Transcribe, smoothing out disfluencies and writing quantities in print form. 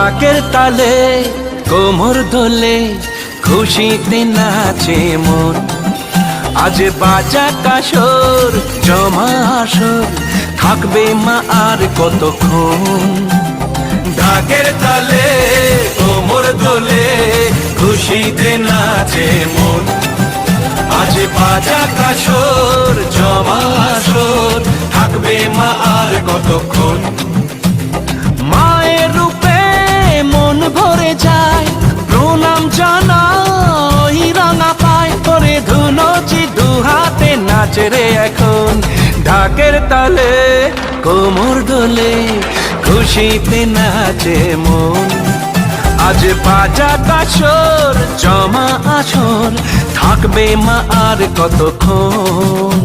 ঢাকের তালে কোমর দোলে খুশিতে নাচে মন। আজ বাজা কাসর জমা আসর থাকবে মা আর কতক্ষণ। ঢাকের তালে কোমর দোলে খুশিতে নাচে মন। আজ বাজা কাসর জমা আসর থাকবে মা আর কতক্ষণ। মায়ের রূপে মন ভরে যায় প্রণাম জানাই রাঙা পায় করে ধুনচি দুহাতে নাচে রে এখন। ঢাকের তালে কোমর দোলে খুশিতে নাচে মন। আজ বাজা কাসর জমা আসর থাকবে মা আর কতক্ষণ।